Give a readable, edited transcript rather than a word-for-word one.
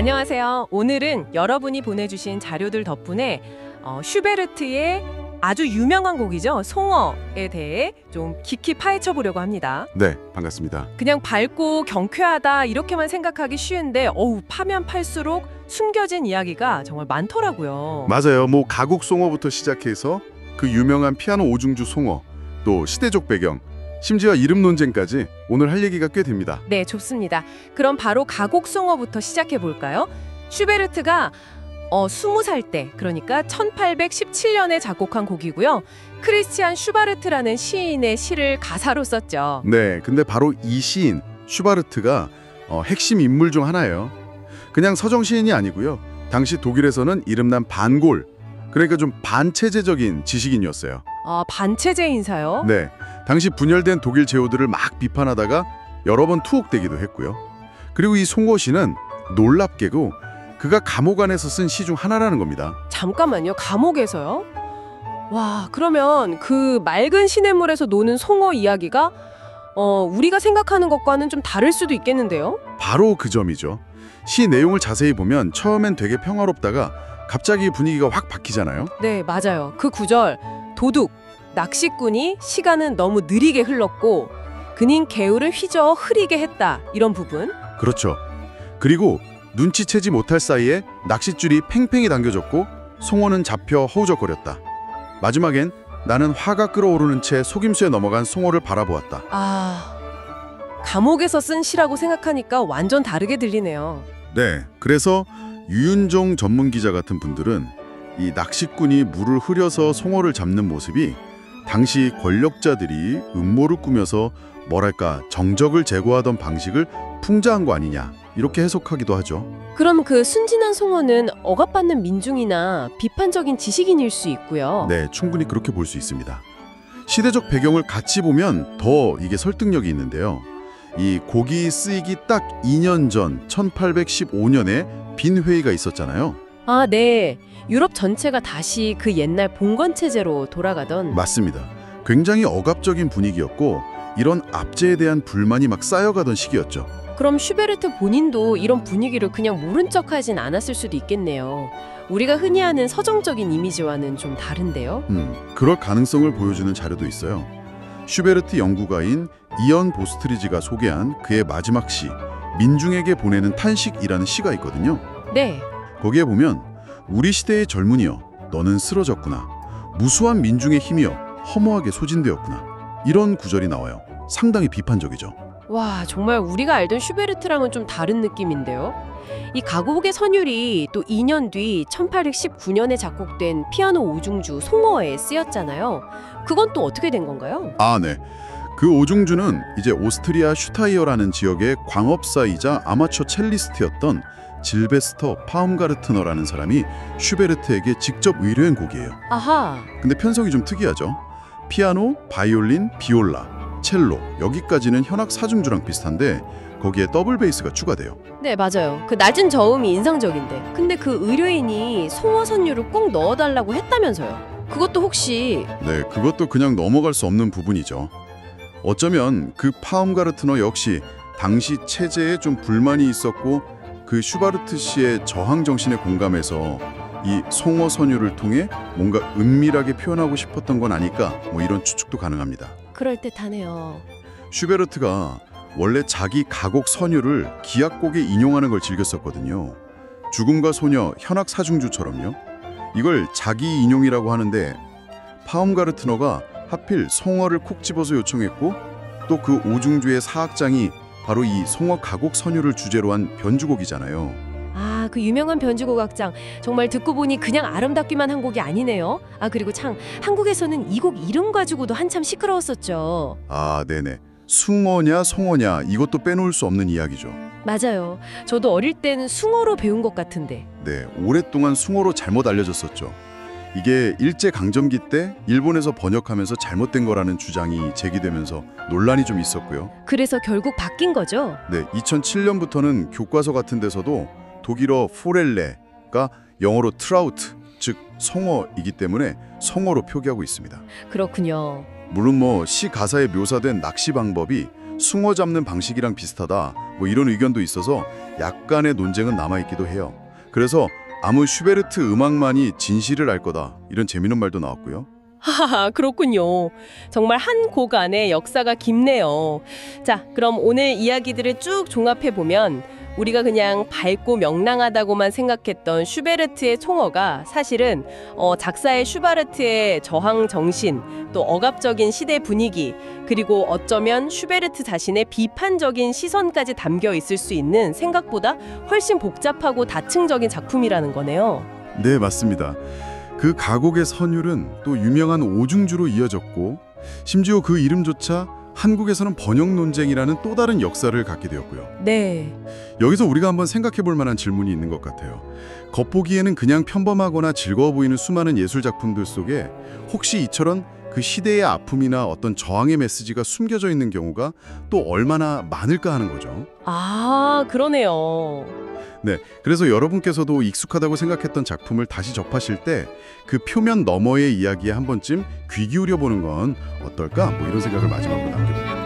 안녕하세요. 오늘은 여러분이 보내주신 자료들 덕분에 슈베르트의 아주 유명한 곡이죠. 송어에 대해 좀 깊이 파헤쳐 보려고 합니다. 네, 반갑습니다. 그냥 밝고 경쾌하다 이렇게만 생각하기 쉬운데 파면 팔수록 숨겨진 이야기가 정말 많더라고요. 맞아요. 가곡송어부터 시작해서 그 유명한 피아노 오중주 송어, 또 시대적 배경, 심지어 이름 논쟁까지 오늘 할 얘기가 꽤 됩니다. 네, 좋습니다. 그럼 바로 가곡송어부터 시작해 볼까요? 슈베르트가 20살 때, 그러니까 1817년에 작곡한 곡이고요. 크리스티안 슈바르트라는 시인의 시를 가사로 썼죠. 네, 근데 바로 이 시인 슈바르트가 핵심 인물 중 하나예요. 그냥 서정 시인이 아니고요. 당시 독일에서는 이름난 반골, 그러니까 좀 반체제적인 지식인이었어요. 아, 반체제 인사요? 네, 당시 분열된 독일 제후들을 막 비판하다가 여러 번 투옥되기도 했고요. 그리고 이 송어시는 놀랍게도 그가 감옥 안에서 쓴 시 중 하나라는 겁니다. 잠깐만요. 감옥에서요? 와, 그러면 그 맑은 시냇물에서 노는 송어 이야기가 우리가 생각하는 것과는 좀 다를 수도 있겠는데요? 바로 그 점이죠. 시 내용을 자세히 보면 처음엔 되게 평화롭다가 갑자기 분위기가 확 바뀌잖아요. 네, 맞아요. 그 구절, 도둑, 낚시꾼이 시간은 너무 느리게 흘렀고 그는 개울을 휘저어 흐리게 했다. 이런 부분. 그렇죠. 그리고 눈치채지 못할 사이에 낚싯줄이 팽팽히 당겨졌고 송어는 잡혀 허우적거렸다. 마지막엔 나는 화가 끓어오르는 채 속임수에 넘어간 송어를 바라보았다. 아, 감옥에서 쓴 시라고 생각하니까 완전 다르게 들리네요. 네, 그래서 유윤종 전문 기자 같은 분들은 이 낚시꾼이 물을 흐려서 송어를 잡는 모습이 당시 권력자들이 음모를 꾸며서 정적을 제거하던 방식을 풍자한 거 아니냐 이렇게 해석하기도 하죠. 그럼 그 순진한 송어는 억압받는 민중이나 비판적인 지식인일 수 있고요. 네, 충분히 그렇게 볼 수 있습니다. 시대적 배경을 같이 보면 더 이게 설득력이 있는데요. 이 곡이 쓰이기 딱 2년 전 1815년에 빈 회의가 있었잖아요. 아, 네. 유럽 전체가 다시 그 옛날 봉건 체제로 돌아가던. 맞습니다. 굉장히 억압적인 분위기였고 이런 압제에 대한 불만이 막 쌓여가던 시기였죠. 그럼 슈베르트 본인도 이런 분위기를 그냥 모른 척하진 않았을 수도 있겠네요. 우리가 흔히 아는 서정적인 이미지와는 좀 다른데요. 그럴 가능성을 보여주는 자료도 있어요. 슈베르트 연구가인 이언 보스트리지가 소개한 그의 마지막 시 민중에게 보내는 탄식이라는 시가 있거든요. 네. 거기에 보면 우리 시대의 젊은이여 너는 쓰러졌구나. 무수한 민중의 힘이여 허무하게 소진되었구나. 이런 구절이 나와요. 상당히 비판적이죠. 와, 정말 우리가 알던 슈베르트랑은 좀 다른 느낌인데요. 이 가곡의 선율이 또 2년 뒤 1819년에 작곡된 피아노 오중주 송어에 쓰였잖아요. 그건 또 어떻게 된 건가요? 아, 네. 그 오중주는 이제 오스트리아 슈타이어라는 지역의 광업사이자 아마추어 첼리스트였던 질베스터 파움가르트너라는 사람이 슈베르트에게 직접 의뢰한 곡이에요. 아하. 근데 편성이 좀 특이하죠. 피아노, 바이올린, 비올라, 첼로 여기까지는 현악 사중주랑 비슷한데 거기에 더블 베이스가 추가돼요. 네, 맞아요. 그 낮은 저음이 인상적인데 근데 그 의뢰인이 송어 선율을 꼭 넣어달라고 했다면서요. 그것도 혹시... 네, 그것도 그냥 넘어갈 수 없는 부분이죠. 어쩌면 그 파움가르트너 역시 당시 체제에 좀 불만이 있었고 그 슈바르트 씨의 저항 정신에 공감해서 이 송어 선율을 통해 뭔가 은밀하게 표현하고 싶었던 건 아닐까 이런 추측도 가능합니다. 그럴듯하네요. 슈베르트가 원래 자기 가곡 선율을 기악곡에 인용하는 걸 즐겼었거든요. 죽음과 소녀, 현악 사중주처럼요. 이걸 자기 인용이라고 하는데 파움가르트너가 하필 송어를 콕 집어서 요청했고 또 그 오중주의 사악장이 바로 이 송어 가곡 선율을 주제로 한 변주곡이잖아요. 아, 그 유명한 변주곡 악장. 정말 듣고 보니 그냥 아름답기만 한 곡이 아니네요. 아, 그리고 참 한국에서는 이 곡 이름 가지고도 한참 시끄러웠었죠. 아, 네네. 숭어냐 송어냐 이것도 빼놓을 수 없는 이야기죠. 맞아요. 저도 어릴 때는 숭어로 배운 것 같은데. 네, 오랫동안 숭어로 잘못 알려졌었죠. 이게 일제강점기 때 일본에서 번역하면서 잘못된 거라는 주장이 제기되면서 논란이 좀 있었고요. 그래서 결국 바뀐 거죠? 네, 2007년부터는 교과서 같은 데서도 독일어 포렐레가 영어로 트라우트, 즉 성어이기 때문에 성어로 표기하고 있습니다. 그렇군요. 물론 시 가사에 묘사된 낚시 방법이 숭어 잡는 방식이랑 비슷하다 뭐 이런 의견도 있어서 약간의 논쟁은 남아있기도 해요. 그래서 아무 슈베르트 음악만이 진실을 알 거다 이런 재미있는 말도 나왔고요. 하하, 그렇군요. 정말 한 곡 안에 역사가 깊네요. 자, 그럼 오늘 이야기들을 쭉 종합해보면 우리가 그냥 밝고 명랑하다고만 생각했던 슈베르트의 총어가 사실은 작사의 슈바르트의 저항 정신, 또 억압적인 시대 분위기, 그리고 어쩌면 슈베르트 자신의 비판적인 시선까지 담겨 있을 수 있는 생각보다 훨씬 복잡하고 다층적인 작품이라는 거네요. 네, 맞습니다. 그 가곡의 선율은 또 유명한 오중주로 이어졌고 심지어 그 이름조차 한국에서는 번역 논쟁이라는 또 다른 역사를 갖게 되었고요. 네. 여기서 우리가 한번 생각해 볼 만한 질문이 있는 것 같아요. 겉보기에는 그냥 평범하거나 즐거워 보이는 수많은 예술 작품들 속에 혹시 이처럼 그 시대의 아픔이나 어떤 저항의 메시지가 숨겨져 있는 경우가 또 얼마나 많을까 하는 거죠. 아, 그러네요. 네, 그래서 여러분께서도 익숙하다고 생각했던 작품을 다시 접하실 때 그 표면 너머의 이야기에 한 번쯤 귀 기울여 보는 건 어떨까? 뭐 이런 생각을 마지막으로 남겨봅니다.